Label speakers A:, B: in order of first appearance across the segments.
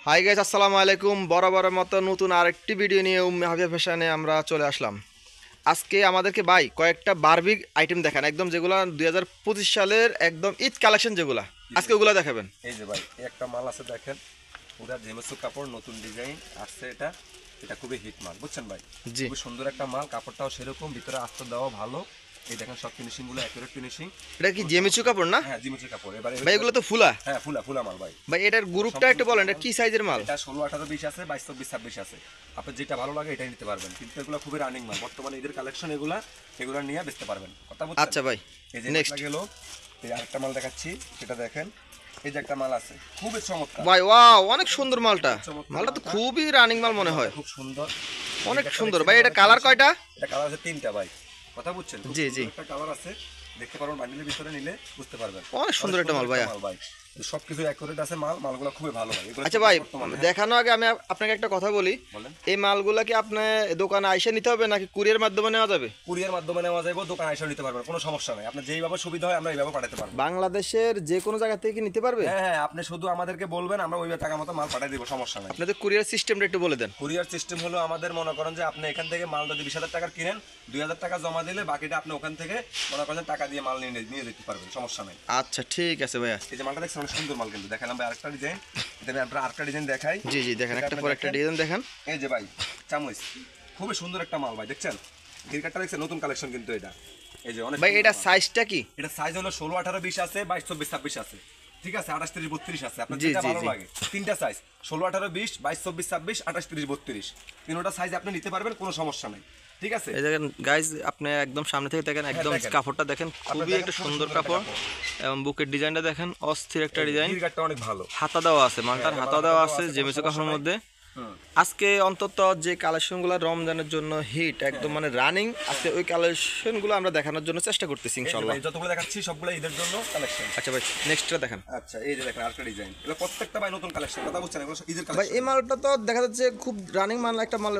A: Hi guys, আসসালামু আলাইকুম। বরাবরের মতো নতুন আরেকটি ভিডিও নিয়ে হাবিয়া ফ্যাশনে আমরা চলে আসলাম। আজকে আমাদেরকে ভাই কয়েকটা বারবিক আইটেম দেখান, একদম যেগুলো 2025 সালের একদম ঈদ কালেকশন যেগুলা, আজকে ওগুলো দেখাবেন।
B: এই যে ভাই একটা মাল আছে দেখেন, পুরা জেমসু কাপড়, নতুন ডিজাইন আসছে। এটা এটা খুবই হিট মাল, বুঝছেন ভাই?
A: জি,
B: খুবই সুন্দর একটা মাল, কাপড়টাও সেরকম, ভিতরে আস্তর দেওয়া ভালো। এই দেখেন সব ফিনিশিং গুলো অ্যাকুরেট ফিনিশিং।
A: এটা কি জেমিচু কাপড় না?
B: হ্যাঁ জিমসু কাপড়। এবারে
A: ভাই এগুলো তো ফুলা।
B: হ্যাঁ ফুলা ফুলা মাল ভাই।
A: ভাই এটার গ্রুপটা একটু বলেন, এটা কি সাইজের মাল?
B: এটা 16, 18, 20 আছে, 22, 24, 26 আছে। আপনার যেটা ভালো লাগে এটাই নিতে পারবেন, কিন্তু এগুলো খুবই রানিং মাল, বর্তমানে ঈদের কালেকশন। এগুলা নিয়ে বেচতে পারবেন, কথা বুঝছেন?
A: আচ্ছা ভাই,
B: এই যে
A: নেক্সট
B: গেল, এই আরেকটা মাল দেখাচ্ছি, সেটা দেখেন। এই যে একটা মাল আছে খুবই চমৎকার
A: ভাই, ওয়াও অনেক সুন্দর মালটা।
B: চমৎকার
A: মালটা তো খুবই রানিং মাল মনে হয়,
B: খুব সুন্দর,
A: অনেক সুন্দর। ভাই এটা কালার কয়টা?
B: এটা কালার আছে 3টা ভাই, কথা বুঝছেন? খুব
A: জি
B: সুন্দর
A: জি,
B: একটা কালার আছে, দেখতে পারবেন, বান্ডিলের ভিতরে নিলে বুঝতে পারবেন।
A: অনেক সুন্দর একটা মাল ভাইয়া।
B: ভাই সবকিছু অ্যাকুরেট আছে, মালগুলো খুবই ভালো ভাই। এগুলো
A: আচ্ছা ভাই,
B: বর্তমানে
A: দেখানো আগে আমি আপনাকে একটা কথা বলি।
B: বলেন।
A: এই মালগুলা কি আপনার দোকানে আইসা নিতে হবে নাকি কুরিয়ার মাধ্যমে নেওয়া যাবে?
B: কুরিয়ার মাধ্যমে নেওয়া যাবে, দোকান এসে নিতে পারবেন, কোনো সমস্যা নাই। আপনার যেইভাবে সুবিধা হয় আমরা এইভাবে পাঠাতে পারবো।
A: বাংলাদেশের যে কোনো জায়গা থেকে কি নিতে পারবে?
B: হ্যাঁ হ্যাঁ, আপনি শুধু আমাদেরকে বলবেন, আমরা ওইভাবে টাকা মতো মাল পাঠিয়ে দিব, সমস্যা নাই।
A: আপনাদের কুরিয়ার সিস্টেমটা একটু বলে দেন।
B: কুরিয়ার সিস্টেম হলো আমাদের, মনে করেন যে আপনি এখান থেকে মাল যদি 20,000 টাকার কিনেন, 2,000 টাকা জমা দিলে বাকিটা আপনি ওখান থেকে মনে করেন টাকা দিয়ে মাল নিয়ে যেতে পারবেন, সমস্যা নাই।
A: আচ্ছা ঠিক আছে ভাইয়া।
B: এই যে মালটা দেখছেন অনেক সুন্দর মাল, কিন্তু দেখালাম ভাই আরেকটা ডিজাইন। এটা আমি আপনার আরেকটা ডিজাইন দেখাই।
A: জি জি, দেখেন
B: এটা
A: একটা
B: আপনি
A: পর একটা
B: দেখেন।
A: ডিজাইন দেখেন।
B: এই যে ভাই চামচ, খুবই সুন্দর একটা মাল ভাই, দেখছেন গিরকাটটা দেখছেন, নতুন কালেকশন কিন্তু এটা। এই যে অনেক
A: ভাই
B: সুন্দর
A: এটা
B: মাল।
A: সাইজটা কি?
B: এটা সাইজ হলো 16, 18, 20 আছে, 22, 24, 26 আছে, ঠিক আছে, 28, 30, 32 আছে, আপনার
A: জি
B: যেটা
A: জি
B: ভালো
A: জি।
B: লাগে। তিনটা সাইজ 16, 18, 20, 22, 24, 26, 28, 30, 32, তিনটা সাইজ আপনি নিতে পারবেন, কোনো সমস্যা নাই, ঠিক আছে।
A: এই দেখেন গাইজ, আপনি একদম সামনে থেকে দেখেন, একদম
B: দেখেন।
A: কাপড়টা দেখেন, খুবই
B: দেখেন,
A: একটা
B: খুব
A: সুন্দর
B: সুন্দর একটা
A: কাপড়। এবং বুকের ডিজাইনটা দেখেন, অস্থির একটা ডিজাইন।
B: গিরকাটটা অনেক ভালো।
A: হাতা দেওয়া আছে, মালটার
B: হ্যাঁ,
A: হাতা
B: হাতা
A: দেওয়া
B: দেওয়া
A: আছে
B: আছে, কোনো
A: জেমিচু
B: সমস্যা
A: কাপড়ের
B: নাই।
A: মধ্যে।
B: হুম।
A: আজকে অন্তত যে কালেকশনগুলো রমজানের জন্য হিট একদম মানে রানিং, আজকে ওই কালেকশনগুলো আমরা দেখানোর জন্য চেষ্টা করতেছি
B: এই যে
A: ইনশাআল্লাহ।
B: ভাই যতগুলো দেখাচ্ছি সবগুলো ঈদের জন্য কালেকশন।
A: আচ্ছা ভাই, নেক্সটটা দেখেন।
B: আচ্ছা এই যে দেখেন আরেকটা ডিজাইন, এগুলো প্রত্যেকটা ভাই নতুন কালেকশন, কথা বুঝছেন? এগুলো সব ঈদের
A: ভাই
B: কালেকশন।
A: এই মালটা তো দেখা যাচ্ছে খুব রানিং মাল, একটা মাল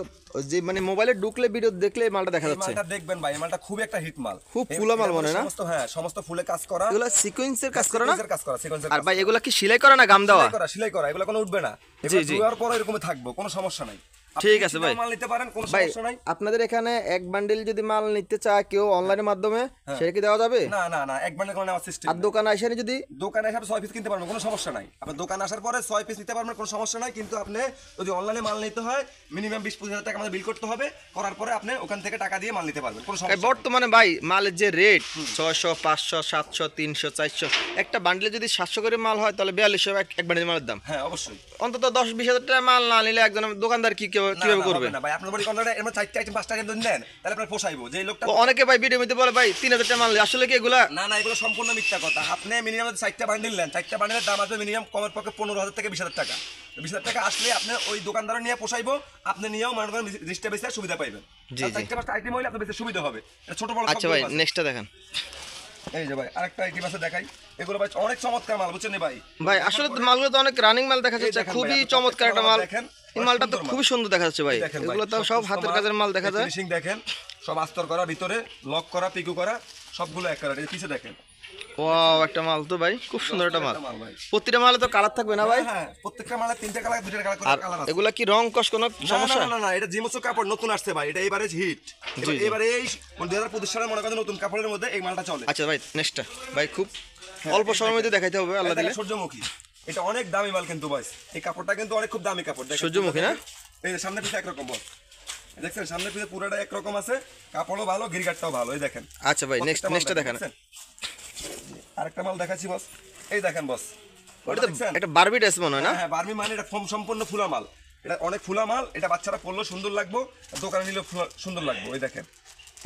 A: যে মানে মোবাইলে ঢুকলে ভিডিও দেখলে এই মালটা দেখা
B: এই
A: যাচ্ছে।
B: মালটা দেখবেন ভাই, এই মালটা খুবই একটা হিট মাল,
A: খুব ফুলা মাল মনে হয় না?
B: সমস্ত, হ্যাঁ সমস্ত ফুলে কাজ করা,
A: এগুলা সিকোয়েন্সের কাজ করে না?
B: সিকোয়েন্সের কাজ করা, সিকোয়েন্সের
A: আর
B: কাজ
A: ভাই
B: করা।
A: এগুলা কি সেলাই করা না গাম দেওয়া?
B: সেলাই করা, এগুলো কোনো উঠবে না,
A: জি,
B: এগুলো
A: জি।
B: ধোয়ার পর এরকমই থাকবে, কোনো সমস্যা নাই। আপনি
A: ঠিক আছে
B: কিনে
A: ভাই।
B: মাল নিতে পারেন, কোনো
A: ভাই
B: সমস্যা নাই।
A: আপনাদের এখানে এক বান্ডেল যদি মাল নিতে চায় কেউ অনলাইনের মাধ্যমে, সেটা কি দেওয়া যাবে?
B: না না না, এক বান্ডেল করে নেওয়ার সিস্টেম।
A: আর দোকানে এসে যদি
B: দোকানে এসে 6 পিস কিনতে পারবেন, কোনো সমস্যা নাই। আপনার দোকানে আসার পরে 6 পিস নিতে পারবেন, কোনো সমস্যা নাই। কিন্তু আপনি যদি অনলাইনে মাল নিতে হয় মিনিমাম 20-25 হাজার টাকা আমাদের বিল করতে হবে, করার পরে আপনি ওখান থেকে টাকা দিয়ে মাল নিতে পারবেন, কোনো সমস্যা নাই।
A: বর্তমানে ভাই মালের যে রেট 600, 500, 700, 300, 400, একটা বান্ডেলে যদি 700 করে মাল হয় তাহলে 4200 এক বান্ডেল মালের দাম।
B: হ্যাঁ অবশ্যই।
A: অন্তত 10-20 হাজার টাকা মাল না নিলে একজন দোকানদার কিভাবে করবে?
B: না ভাই, আপনার বাড়ি কোন জায়গায় এমন 4টা আইটেম 5টা আইটেম দেন, তাহলে আপনার পোষাইবো। যে লোকটা
A: অনেকে ভাই ভিডিও মধ্যে বলে ভাই 3000 টাকা মাল, আসলে কি এগুলা?
B: না না, এগুলো সম্পূর্ণ মিথ্যা কথা। আপনি মিনিমাম 4টা বান্ডিল নেন, 4টা বান্ডিলের দাম আসবে মিনিমাম কমের পক্ষে 15,000 থেকে 20,000 টাকা। 20,000 টাকা আসলে আপনি ওই দোকানদার নিয়ে পোষাইবো, আপনি নিয়েও মনে করেন জিনিসটা বেশি সুবিধা পাইবেন।
A: জি, জি।
B: 4টা 5টা আইটেম হইলে আপনার বেশি সুবিধা হবে। এটা ছোট বড়
A: আচ্ছা ভাই, নেক্সটটা দেখেন।
B: এই যে ভাই আরেকটা আইটেম আছে দেখাই, এগুলো ভাই অনেক চমৎকার মাল, বুঝছেন ভাই?
A: ভাই আসলে তো মালগুলো তো অনেক রানিং মাল দেখা যাচ্ছে,
B: দেখেন ভাই,
A: খুবই
B: আপনি
A: চমৎকার একটা মাল।
B: দেখেন,
A: এই মালটা তো খুবই সুন্দর দেখা যাচ্ছে ভাই।
B: দেখেন ভাই,
A: এগুলো তো সব হাতের কাজের মাল দেখা যায়।
B: ফিনিশিং দেখেন, সব আস্তর করা, ভিতরে লক করা, পিকু করা, সবগুলো এক কালার। এই পিছে দেখেন,
A: ওয়াও, একটা মাল তো ভাই, খুব সুন্দর একটা মাল।
B: মাল ভাই।
A: প্রতিটা মালে তো কালার থাকবে না ভাই?
B: হ্যাঁ, প্রত্যেকটা মালে 3টা কালার, 2টা কালার করে
A: আর
B: কালার আছে।
A: এগুলা কি রং কস কোনো সমস্যা?
B: না না না, এটা জিমসো কাপড় নতুন আসছে ভাই, এটা এবারে হিট। এবারে এই 2025 সালের মনে করেন নতুন কাপড়ের মধ্যে এই মালটা চলে।
A: আচ্ছা ভাই, নেক্সটটা ভাই খুব অল্প সময়ের মধ্যে দেখাইতে হবে আল্লাহ দিলে।
B: সূর্যমুখী, এটা অনেক দামি মাল কিন্তু ভাই, এই কাপড়টা কিন্তু অনেক খুব দামি কাপড়। দেখেন
A: সূর্যমুখী না?
B: এই যে সামনে পিছে একরকম বল, দেখছেন সামনে পিছে পুরোটা একরকম আছে, কাপড়ও ভালো, গিরগাটটাও ভালো। এই দেখেন।
A: আচ্ছা ভাই, নেক্সটটা দেখেন।
B: আরেকটা মাল দেখাচ্ছি বস, এই দেখেন বস,
A: ওটা তো একটা বারবি ড্রেস মনে হয় না?
B: হ্যাঁ বার্মি মানে এটা সম্পূর্ণ ফুলা মাল, এটা অনেক ফুলা মাল। এটা বাচ্চারা পরলেও সুন্দর লাগবে, দোকানে নিলেও সুন্দর লাগবে। ওই দেখেন,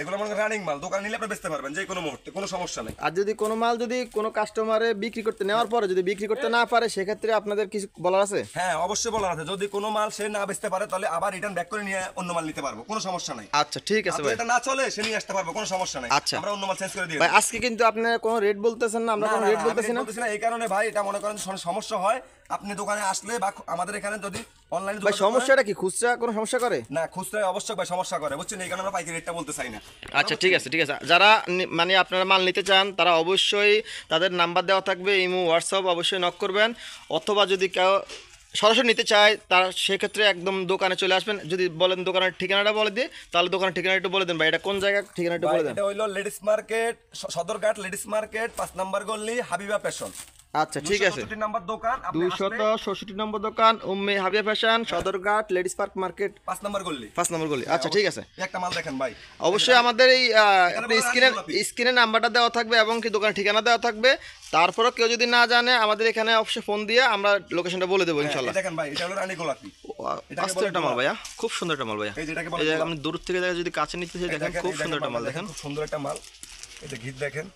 B: এগুলো মানে রানিং মাল, দোকানে নিলে আপনি বেচতে পারবেন যে কোনো মুহূর্তে, কোনো সমস্যা নেই।
A: আর যদি কোনো মাল যদি কোনো কাস্টমারে বিক্রি করতে নেওয়ার পরে যদি বিক্রি করতে না পারে, সেক্ষেত্রে আপনাদের কিছু বলার আছে?
B: হ্যাঁ অবশ্যই বলার আছে, যদি কোনো মাল সে না বেচতে পারে তাহলে আবার রিটার্ন ব্যাক করে নিয়ে অন্য মাল নিতে পারবো, কোনো সমস্যা নাই।
A: আচ্ছা ঠিক আছে ভাই।
B: এটা না চলে সে নিয়ে আসতে পারবো, কোনো সমস্যা নাই।
A: আচ্ছা।
B: আমরা অন্য মাল চেঞ্জ করে দিই
A: ভাই আজকে কিন্তু আপনি কোনো রেট বলতেছেন না, আমরা কোনো রেট বলতেছি না।
B: বলতেছি না এই কারণে ভাই, এটা মনে করেন সমস্যা হয় আপনি দোকানে আসলে বা আমাদের এখানে যদি অনলাইনে
A: ভাই সমস্যাটা কি, খুচরা কোনো সমস্যা করে?
B: না, খুচরা অবশ্যই ভাই সমস্যা করে, বুঝছেন? এই কারণে আমরা পাইকারি রেটটা বলতে চাই না।
A: আচ্ছা ঠিক আছে ঠিক আছে। যারা মানে আপনারা মাল নিতে চান তারা অবশ্যই তাদের নাম্বার দেওয়া থাকবে, ইমো হোয়াটসঅ্যাপ অবশ্যই নক করবেন। অথবা যদি কেউ সরাসরি নিতে চায় তার সেক্ষেত্রে একদম দোকানে চলে আসবেন। যদি বলেন দোকানের ঠিকানাটা বলে দিয়ে, তাহলে দোকানের ঠিকানা একটু বলে দেন ভাই, এটা কোন জায়গা, ঠিকানা একটু বলে দেন।
B: এটা হইলো ladies market, Sadarghat ladies market, 5 নম্বর গলি, হাবিবা ফ্যাশন।
A: আচ্ছা ঠিক আছে,
B: 264 নম্বর দোকান, আপনি আসলে
A: 266 নম্বর দোকান, Umme Habiya fashion, Sadarghat ladies park market,
B: 5 নম্বর গলি।
A: 5 নম্বর গলি। আচ্ছা ঠিক আছে,
B: এই একটা মাল দেখেন ভাই,
A: অবশ্যই আমাদের এই আপনি
B: বলা
A: স্ক্রিনে নাম্বারটা দেওয়া থাকবে এবং কি দোকানের ঠিকানা দেওয়া থাকবে। তারপরেও কেউ যদি না জানে আমাদের এখানে অবশ্যই ফোন দিয়ে আমরা লোকেশনটা বলে দেবো ইনশাল্লাহ।
B: দেখেন ভাই, এটা হলো রানী গোলাপি।
A: আস্তে একটা মাল ভাইয়া, খুব সুন্দর একটা মাল ভাইয়া।
B: এই যেটাকে
A: এই
B: বলে
A: যে
B: গোলাপ।
A: আপনি দূর থেকে দেখে যদি কাছে নিতে চাই দেখেন, খুব সুন্দর একটা মাল দেখেন,
B: খুব সুন্দর একটা মাল। এই যে ঘিট দেখেন,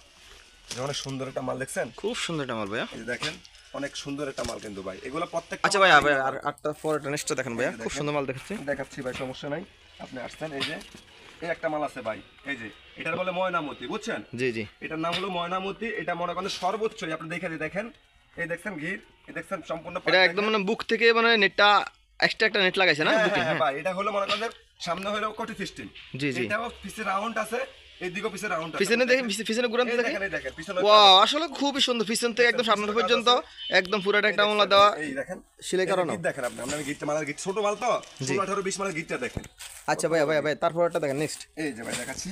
B: এই যে অনেক সুন্দর একটা মাল দেখছেন,
A: খুব সুন্দর একটা মাল ভাইয়া।
B: এই যে দেখেন অনেক সুন্দর একটা মাল কিন্তু ভাই, এগুলো প্রত্যেকটা।
A: আচ্ছা ভাই আর আটটা পরে নেক্সটটা দেখেন ভাইয়া, খুব সুন্দর মাল দেখাচ্ছি।
B: দেখাচ্ছি ভাই, সমস্যা নাই, আপনি আসছেন। এই যে এই একটা মাল আছে ভাই, এই যে এটার বলে ময়নামতি, বুঝছেন?
A: জি জি,
B: এটার নাম হলো ময়নামতি। এটা মনে করেন সর্বোচ্চ, আপনি দেখেন, এই দেখছেন ঘির, এই দেখছেন সম্পূর্ণ
A: এটা একদম মানে বুক থেকে মানে নেটটা এক্সট্রা একটা নেট লাগাইছে না বুকে?
B: হ্যাঁ ভাই, এটা হলো মনে করেন সামনে হলো কোটি সিস্টেম।
A: জি জি,
B: এটাও পিছে রাউন্ড আছে, এইদিকেও পিছে রাউন্ড আছে।
A: পিছনে দেখেন, পিছনে ঘুরান
B: এই
A: দেখেন,
B: দেখেন পিছনে।
A: ওয়াও আসলে খুবই সুন্দর, পিছন থেকে একদম সামনে পর্যন্ত একদম পুরোটা একটা আমলা দেওয়া,
B: এই দেখেন
A: সেলাই করানো।
B: গিট দেখেন আপনি, আমরা গিটটা মাল, গিট ছোট মাল তো, 16 18 20 মালের গিটটা দেখেন।
A: আচ্ছা ভাই তারপরটা দেখেন নেক্সট।
B: এই যে ভাই দেখাচ্ছি,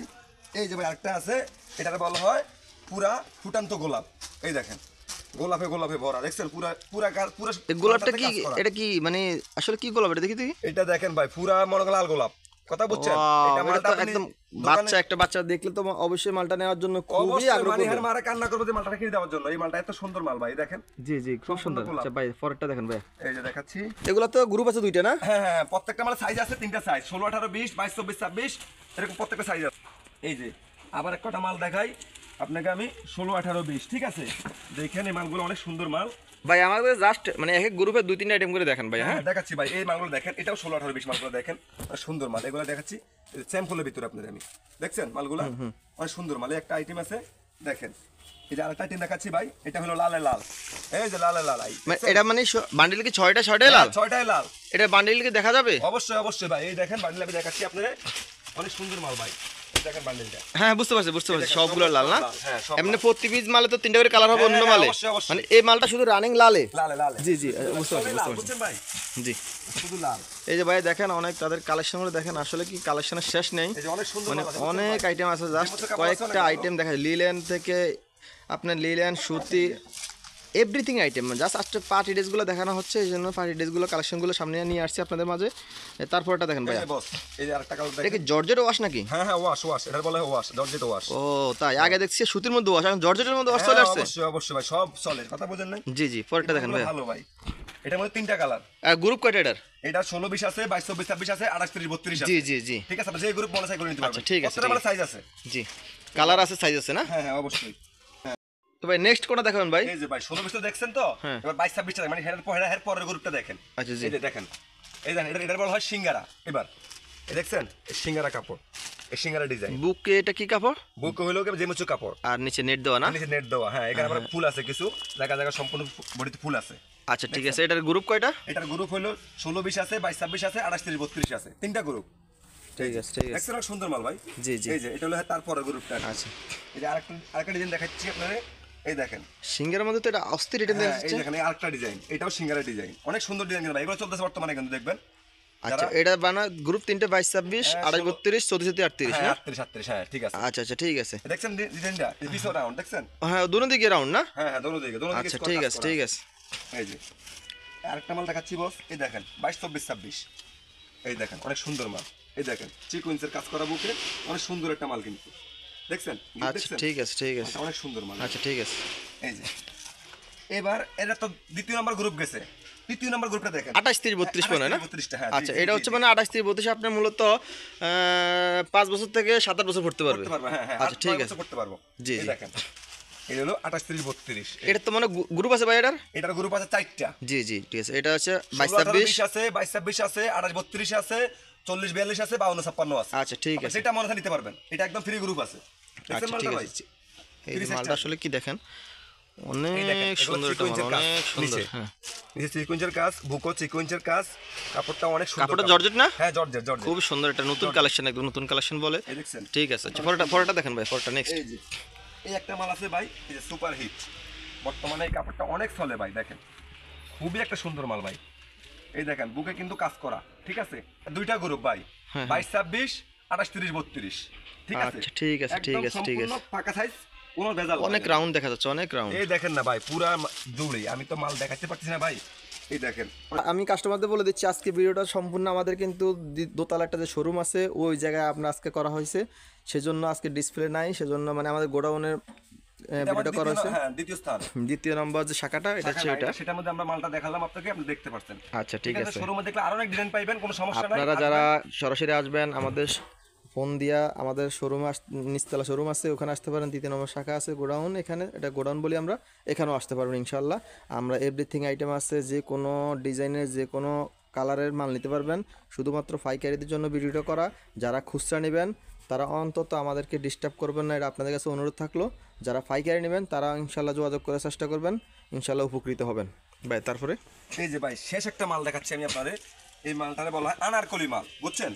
B: এই যে ভাই আরেকটা আছে, এটার বলা হয় পুরা ফুটান্ত গোলাপ। এই দেখেন গোলাপে ভরা, দেখছেন পুরা পুরা পুরা।
A: এই গোলাপটা কি, এটা কি মানে আসলে কি গোলাপ এটা দেখি দেখি?
B: এটা দেখেন ভাই পুরা মনে করেন লাল গোলাপ, কথা বুঝছেন? এটা
A: এটা তো
B: আপনি
A: একদম
B: দোকানে-
A: একটা বাচ্চা দেখলে তো অবশ্যই মালটা নেওয়ার জন্য খুবই
B: অবশ্যই
A: আগ্রহ
B: মানে
A: করবে।
B: হ্যাঁ মারা কান্না করবে যে মালটা কিনে দেওয়ার জন্য। এই মালটা এত সুন্দর মাল ভাই, দেখেন।
A: জি জি, খুব সুন্দর।
B: গোলাপ।
A: আচ্ছা ভাই পরেরটা দেখেন ভাই,
B: এই যে দেখাচ্ছি,
A: এগুলা তো গ্রুপ আছে দুইটা না?
B: হ্যাঁ প্রত্যেকটা মালের সাইজ আছে, 3টা সাইজ, 16 18 20 22 24 26 এরকম প্রত্যেকটা সাইজ আছে। এই যে আবার একটা মাল দেখাই আপনাকে আমি, 16 18 20, ঠিক আছে? দেখেন এই মালগুলো অনেক সুন্দর মাল
A: ভাই আমাদের জাস্ট মানে এক এক গ্রুপে 2-3টা আইটেম করে দেখেন ভাই। হ্যাঁ
B: হ্যাঁ দেখাচ্ছি ভাই, এই মালগুলো দেখেন, এটাও 16 18 20 মালগুলো দেখেন, অনেক সুন্দর মাল। এগুলো দেখাচ্ছি স্যাম্পলের ভিতরে আপনাদের আমি, দেখছেন মালগুলো অনেক সুন্দর মাল। এই একটা আইটেম আছে দেখেন, এই যে আরেকটা আইটেম দেখাচ্ছি ভাই, এটা হলো লালে লাল। এই যে লালে লাল,
A: এটা মানে বান্ডিল কি 6টাই লাল?
B: 6টাই লাল।
A: এটা বান্ডিল কি দেখা যাবে?
B: অবশ্যই ভাই, এই দেখেন বান্ডিল আমি দেখাচ্ছি আপনাদের, অনেক সুন্দর মাল ভাই, এই দেখেন বান্ডিলটা।
A: হ্যাঁ বুঝতে পারছি সবগুলো লাল না?
B: হ্যাঁ, সব
A: এমনি প্রতি পিস মালে তো 3টা করে কালার হবে অন্য
B: হ্যাঁ,
A: মালে,
B: অবশ্যই।
A: মানে এই মালটা শুধু রানিং লালে।
B: লালে
A: জি জি, বুঝতে
B: সবই লাল,
A: পারছি
B: বুঝছেন ভাই?
A: জি।
B: শুধু লাল।
A: এই যে ভাই দেখেন অনেক তাদের কালেকশনগুলো দেখেন, আসলে কি কালেকশনের শেষ নেই,
B: এই যে অনেক সুন্দর
A: মানে
B: মাল আছে, বুঝছেন
A: অনেক
B: ভাই?
A: আইটেম আছে। জাস্ট
B: যেমন কাপড় আছে
A: কয়েকটা
B: অনেক
A: আইটেম দেখা যায়, লিলেন থেকে আপনার লিলেন, সুতি, এভরিথিং আইটেম। জাস্ট আজকে পার্টি ড্রেসগুলো দেখানো হচ্ছে, এই জন্য পার্টি ড্রেসগুলো কালেকশনগুলো সামনে নিয়ে আসছি আপনাদের মাঝে। তারপরটা দেখেন
B: এই
A: ভাইয়া,
B: যে বস, এই যে আরেকটা কালার
A: এটা
B: দেখেন।
A: কি জর্জেট ওয়াশ নাকি?
B: হ্যাঁ ওয়াশ, এটা বলে ওয়াশ, জর্জেট ওয়াশ।
A: ও তাই, আগে দেখছি সুতির মধ্যে ওয়াশ, এখন জর্জেটের মধ্যে ওয়াশ চলে আসছে।
B: অবশ্যই ভাই, সব চলে, কথা বুঝেন নাই?
A: জি জি, পরেরটা দেখেন ভাইয়া।
B: ভালো ভাই, এটার মধ্যে 3টা কালার।
A: গ্রুপ কয়টা এটার?
B: এটা 16 20 আছে, 22 24 26 আছে, 28 30 32 আছে।
A: জি জি জি
B: ঠিক আছে, আপনি যে গ্রুপ মনে চাই করে নিতে পারবেন।
A: আচ্ছা, ঠিক আছে,
B: প্রত্যেকটা মালের সাইজ আছে।
A: জি, কালার আছে, সাইজ আছে না?
B: হ্যাঁ অবশ্যই।
A: তো ভাই নেক্সট কোনটা দেখাবেন ভাই?
B: এই যে ভাই 16 20 তো দেখছেন তো,
A: হ্যাঁ।
B: এবার 22 26 টা মানে হের পরের গ্রুপটা দেখেন।
A: আচ্ছা জি,
B: এই যে দেখেন, এই দেখেন এটার বলা হয় সিঙ্গারা। এবার এই দেখছেন এই সিঙ্গারা কাপড়, এই সিঙ্গারা ডিজাইন।
A: বুকে এটা কি কাপড়?
B: বুক হইলো কি জেমুচু কাপড়,
A: আর নিচে নেট দেওয়া না?
B: নিচে নেট দেওয়া। হ্যাঁ, এখানে আবার ফুল আছে, কিছু জায়গা সম্পূর্ণ বডিতে ফুল আছে।
A: আচ্ছা ঠিক আছে, এটার গ্রুপ কয়টা?
B: এটার গ্রুপ হলো 16 20 আছে, 22 26 আছে, 28 30 32 আছে, 3টা গ্রুপ।
A: ঠিক আছে ঠিক আছে,
B: দেখছেন অনেক সুন্দর মাল ভাই।
A: জি জি।
B: এই যে এটা হলো তারপরের গ্রুপটা।
A: আচ্ছা,
B: এই যে আরেকটা ডিজাইন দেখাচ্ছি আপনাদের, এই দেখেন।
A: সিঙ্গারের মধ্যে তো এটা অস্থির আইটেম
B: হ্যাঁ, এই
A: দেখাচ্ছে।
B: দেখেন এই আরেকটা ডিজাইন, এটাও সিঙ্গারা ডিজাইন, অনেক সুন্দর ডিজাইন কিন্তু ভাই, এগুলো চলতেছে বর্তমানে কিন্তু দেখবেন।
A: আচ্ছা, এটা বানা গ্রুপ 3টে 22 26
B: হ্যাঁ,
A: 28 32 34 38
B: হ্যাঁ
A: না?
B: 38 38, হ্যাঁ ঠিক আছে।
A: আচ্ছা আচ্ছা ঠিক আছে।
B: দেখছেন ডিজাইনটা, এই পিছু রাউন্ড দেখছেন?
A: হ্যাঁ দুনো দিকে রাউন্ড না?
B: হ্যাঁ দোনো দিকে
A: আচ্ছা ঠিক আছে ঠিক আছে।
B: এই যে আরেকটা মাল দেখাচ্ছি বস, এই দেখেন 22 24 26, এই দেখেন অনেক সুন্দর মাল। এই দেখেন সিকোয়েন্সের কাজ করা বুকে, অনেক সুন্দর একটা মাল কিন্তু, দেখছেন?
A: আচ্ছা ঠিক আছে ঠিক আছে,
B: অনেক সুন্দর মাল।
A: আচ্ছা ঠিক আছে।
B: এই যে এবার এটা তো দ্বিতীয় নাম্বার গ্রুপ গেছে, তৃতীয় নাম্বার গ্রুপটা দেখেন
A: 28 30 32 পড়ে না?
B: 32টা। হ্যাঁ
A: আচ্ছা, এটা হচ্ছে মানে 28 30 32 আপনার মূলত 5 বছর থেকে 7 8 বছর পড়তে পারবে।
B: করতে পারবো। হ্যাঁ
A: আচ্ছা ঠিক আছে,
B: করতে পারবো।
A: জি,
B: এই
A: জি।
B: দেখেন এই হলো 28 30 32,
A: এটা তো মানে গ্রুপ আছে ভাই এটার?
B: এটার গ্রুপ আছে 4টা।
A: জি জি ঠিক আছে, এটা হচ্ছে 22
B: 22
A: 26।
B: আছে, 22 26 আছে, 28 32 আছে, 40 42 আছে, 52 56 আছে।
A: আচ্ছা ঠিক আছে,
B: সেটা মনে হয় নিতে পারবেন, এটা একদম ফ্রি গ্রুপ আছে। দেখছেন
A: আচ্ছা
B: মালটা
A: ঠিক
B: ভাই?
A: আছে। এই যে মালটা আসলে কি দেখেন,
B: এই দেখেন,
A: অনেক
B: এগুলো
A: সুন্দর একটা মাল,
B: সিকোয়েন্সের কাজ,
A: অনেক সুন্দর।
B: নিচে।
A: হ্যাঁ,
B: নিচে সিকোয়েন্সের কাজ, বুকো সিকোয়েন্সের কাজ, কাপড়টা অনেক সুন্দর।
A: কাপড়টা জর্জেট না?
B: হ্যাঁ জর্জেট।
A: খুব সুন্দর, একটা নতুন কালেকশন, একদম নতুন কালেকশন বলে।
B: এই দেখছেন?
A: ঠিক আছে, আচ্ছা পরেরটা দেখেন ভাই, পরেরটা নেক্সট।
B: এই যে এই একটা মাল আছে ভাই, এই যে সুপার হিট, বর্তমানে এই কাপড়টা অনেক চলে ভাই, দেখেন খুবই একটা সুন্দর মাল ভাই। এই দেখেন বুকে কিন্তু কাজ করা, ঠিক আছে। দুইটা গ্রুপ ভাই,
A: হ্যাঁ,
B: 22 26 28 30 32, ঠিক আছে।
A: আচ্ছা ঠিক আছে, ঠিক
B: একদম
A: আছে, ঠিক
B: সম্পূর্ণ
A: আছে।
B: পাকা সাইজ, কোনো ভেজাল নাই।
A: অনেক রাউন্ড দেখা যাচ্ছে, অনেক রাউন্ড।
B: এই দেখেন না ভাই, পুরা জুড়ে আমি তো মাল দেখাতে পারছি না ভাই, এই দেখেন।
A: আমি কাস্টমারদের বলে দিচ্ছি আজকে ভিডিওটা সম্পূর্ণ আমাদের কিন্তু দোতলা একটা যে শোরুম আছে ওই জায়গায় আপনার আজকে করা হয়েছে, সেজন্য আজকে ডিসপ্লে নাই, সেজন্য মানে আমাদের গোডাউনের
B: এটা আমার
A: ভিডিওটা করা হয়েছে।
B: হ্যাঁ, দ্বিতীয় স্থান,
A: দ্বিতীয় নম্বর যে শাখাটা এটা হচ্ছে
B: শাখা না,
A: এটা।
B: সেটার মধ্যে আমরা মালটা দেখালাম আপনাকে, আপনি দেখতে পাচ্ছেন।
A: আচ্ছা ঠিক আছে।
B: শোরুমে দেখলে আরো অনেক ডিজাইন পাইবেন, কোনো সমস্যা নাই।
A: আপনারা যারা সরাসরি আসবেন আমাদের ফোন দিয়া আমাদের শোরুমে নিচতলা শোরুম আছে ওখানে আসতে পারেন, দ্বিতীয় নম্বর শাখা আছে গোডাউন, এখানে এটা গোডাউন বলি আমরা, এখানেও আসতে পারবেন ইনশাল্লাহ। আমরা এভরিথিং আইটেম আছে, যে কোনো ডিজাইনের যে কোনো কালারের মাল নিতে পারবেন। শুধুমাত্র পাইকারিদের জন্য ভিডিওটা করা, যারা খুচরা নেবেন তারা অন্তত আমাদেরকে ডিস্টার্ব করবেন না, এটা আপনাদের কাছে অনুরোধ থাকলো। যারা পাইকারি নেবেন তারা ইনশাল্লাহ যোগাযোগ করার চেষ্টা করবেন, ইনশাল্লাহ উপকৃত হবেন ভাই। তারপরে
B: এই যে ভাই শেষ একটা মাল দেখাচ্ছি আমি আপনাদের, এই মালটারে বলা হয় আনারকলি মাল, বুঝছেন।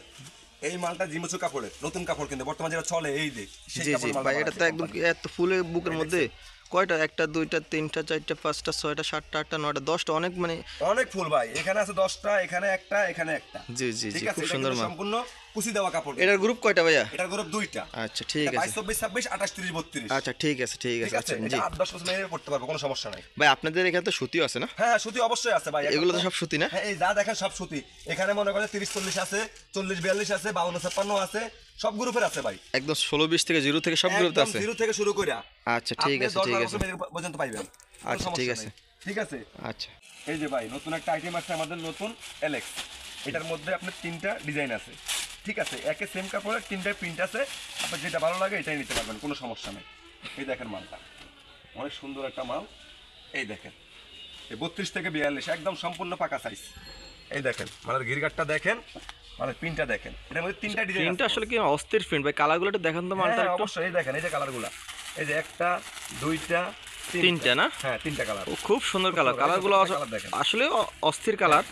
B: এই মালটা জিমুচু কাপড়ের নতুন কাপড়, কিন্তু বর্তমানে যেটা চলে এই যে সেই
A: জি জি
B: কাপড়ের মালটা
A: ভাই, এটা তো
B: বানাচ্ছে
A: একদম
B: কোম্পানি।
A: এত ফুলের বুকের মধ্যে কয়টা, একটা দুইটা তিনটা চারটা পাঁচটা ছয়টা সাতটা আটটা নয়টা 10টা, অনেক মানে
B: অনেক ফুল ভাই, এখানে আছে 10টা, এখানে একটা, এখানে একটা।
A: জি জি
B: ঠিক
A: জি,
B: আছে,
A: খুব
B: এটা
A: সুন্দর
B: কিন্তু
A: মাল।
B: সম্পূর্ণ কুচি দেওয়া কাপড়।
A: এটার গ্রুপ কয়টা ভাইয়া?
B: এটার গ্রুপ দুইটা।
A: আচ্ছা ঠিক আছে,
B: 22 26 28 30 32।
A: আচ্ছা ঠিক আছে, ঠিক
B: ঠিক
A: আছে।
B: আছে,
A: আচ্ছা জি
B: এটা 8-10 বছর মেয়ে পড়তে পারবো, কোনো সমস্যা নাই
A: ভাই, আপনাদের এখানে তো সুতিও আছে না?
B: হ্যাঁ, সুতি অবশ্যই আছে ভাই।
A: এগুলো তো সব সুতি না?
B: হ্যাঁ, এই যা দেখেন সব সুতি। এখানে মনে করেন 30 40 আছে, 40 42 আছে, 52 56 আছে, সব গ্রুপের আছে ভাই।
A: একদম 16 20 থেকে 0 থেকে সব গ্রুপ আছে।
B: জিরো থেকে শুরু করে
A: আচ্ছা ঠিক আছে, ঠিক আছে।
B: পর্যন্ত পাইবেন, কোনো
A: আচ্ছা ঠিক
B: সমস্যা
A: আছে,
B: নেই। ঠিক আছে।
A: আচ্ছা
B: এই যে ভাই নতুন একটা আইটেম আছে আমাদের, নতুন এলেক্স। এটার মধ্যে আপনার 3টা ডিজাইন আছে, ঠিক আছে। একে সেম কাপড়ের 3টা প্রিন্ট আছে, আপনার যেটা ভালো লাগে এটাই নিতে পারবেন, কোনো সমস্যা নেই। এই দেখেন মালটা অনেক সুন্দর একটা মাল, এই দেখেন এই 32 থেকে 42 একদম সম্পূর্ণ পাকা সাইজ। এই দেখেন মালের গিরগাটটা দেখেন, মালের প্রিন্টটা দেখেন। এটার মধ্যে 3টা ডিজাইন আছে।
A: প্রিন্টটা আসলে কি অস্থির প্রিন্ট ভাই, কালারগুলো একটু দেখান তো মালটা
B: হ্যাঁ,
A: একটু।
B: অবশ্যই। এই দেখেন, এই যে কালারগুলা, এই যে একটা দুইটা
A: তিনটা না?
B: হ্যাঁ, 3টা কালার।
A: ও খুব সুন্দর কালার, কালারগুলো
B: কালার দেখেন,
A: আসলে অস্থির কালার।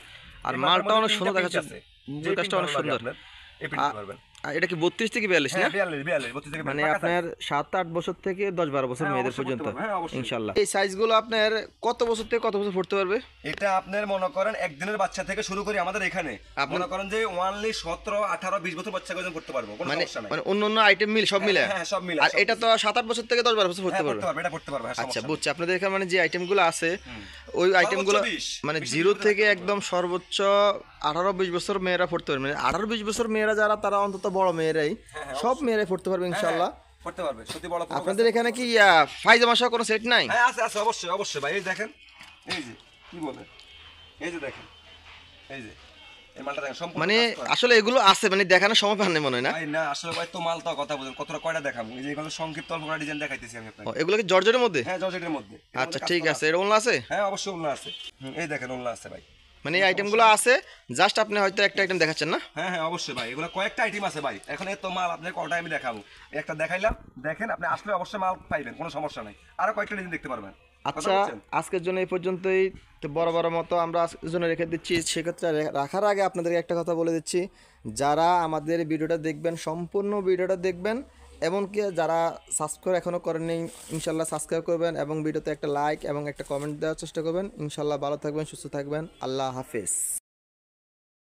A: আর
B: এই
A: মালটা
B: মালটার
A: অনেক
B: মধ্যে
A: সুন্দর
B: 3টা
A: দেখাচ্ছে,
B: print আছে। যে
A: বুকের কাজটা
B: print
A: অনেক
B: ভালো লাগে
A: সুন্দর।
B: আপনার, এই print পারবেন।
A: আর এটা কি 32 থেকে 42
B: হ্যাঁ,
A: না?
B: 42 32 থেকে
A: মানে
B: 42
A: আপনার 7-8 বছর থেকে 10-12 বছর
B: হ্যাঁ,
A: মেয়েদের
B: অবশ্যই
A: পর্যন্ত
B: পড়তে পারবে, হ্যাঁ, অবশ্যই।
A: ইনশাল্লাহ। এই সাইজগুলো আপনার কত বছর থেকে কত বছর পড়তে পারবে?
B: এটা আপনার মনে করেন একদিনের বাচ্চা থেকে শুরু করি আমাদের এখানে, মনে করেন যে ওনলি 17 18 20 বছর বাচ্চা পর্যন্ত পড়তে পারবো, কোনো
A: মানে
B: সমস্যা নাই।
A: মানে অন্য অন্য আইটেম মিল সব মিলে?
B: হ্যাঁ, সব মিলে।
A: আর এটা তো 7-8 বছর থেকে 10-12 বছর পড়তে
B: হ্যাঁ,
A: পারবে?
B: পড়তে পারবে, এটা পড়তে পারবে, হ্যাঁ,
A: আচ্ছা
B: সমস্যা
A: বুঝছি। আপনাদের এখানে মানে যে আইটেমগুলো আছে ওই আইটেমগুলো
B: 20
A: মানে
B: 20
A: 0 থেকে একদম সর্বোচ্চ 18-20 বছর মেয়েরা পড়তে পারবে। মানে 18-20 বছর মেয়েরা যারা, তারা অন্তত বড় মেয়েরাই, সব মেয়েরাই পড়তে পারবে ইনশাল্লাহ।
B: পড়তে পারবে, সত্যি বড় পুরো
A: আপনাদের এখানে কি ফাইজামা সহ কোনো সেট নাই?
B: হ্যাঁ, আছে আছে, অবশ্যই অবশ্যই ভাই। এই দেখেন, এই যে কি বলে, এই যে দেখেন, এই যে এই মালটা দেখেন সম্পূর্ণ
A: মানে
B: কাজ করা।
A: আসলে এগুলো আছে, মানে দেখানোর সময় পান না মনে হয় না?
B: ভাই না, আসলে ভাই তো মাল তো কথা বলেন, কতটা কয়টা দেখাবো। এই যে এগুলো সংক্ষিপ্ত অল্প করে ডিজাইন দেখাইতেছি আমি আপনাকে।
A: এগুলো কি জর্জেটের মধ্যে?
B: হ্যাঁ, জর্জেটের মধ্যে। এর
A: আচ্ছা
B: মধ্যে কাজ
A: ঠিক
B: করা
A: আছে। এটা ওনলা আছে?
B: হ্যাঁ, অবশ্যই ওনলা আছে। এই দেখেন ওনলা আছে ভাই।
A: মানে এই আইটেমগুলো আছে, জাস্ট আপনি হয়তো একটা আইটেম দেখাচ্ছেন না?
B: হ্যাঁ হ্যাঁ, অবশ্যই ভাই, এগুলো কয়েকটা আইটেম আছে ভাই। এখন এত মাল আপনাকে কয়টা আমি দেখাবো, একটা দেখাইলাম, দেখেন আপনি আসলে অবশ্যই মাল পাইবেন, কোনো সমস্যা নাই। আরো কয়েকটা ডিজাইন দেখতে পারবেন। কথা
A: আচ্ছা
B: বলছেন?
A: আজকের জন্য এই পর্যন্তই। তো বড় বড় মতো আমরা আজকের জন্য রেখে দিচ্ছি। সেক্ষেত্রে রাখার আগে আপনাদেরকে একটা কথা বলে দিচ্ছি, যারা আমাদের ভিডিওটা দেখবেন সম্পূর্ণ ভিডিওটা দেখবেন, এমনকি যারা সাবস্ক্রাইব এখনও করেননি ইনশাল্লাহ সাবস্ক্রাইব করবেন এবং ভিডিওতে একটা লাইক এবং একটা কমেন্ট দেওয়ার চেষ্টা করবেন। ইনশাল্লাহ ভালো থাকবেন, সুস্থ থাকবেন। আল্লাহ হাফেজ।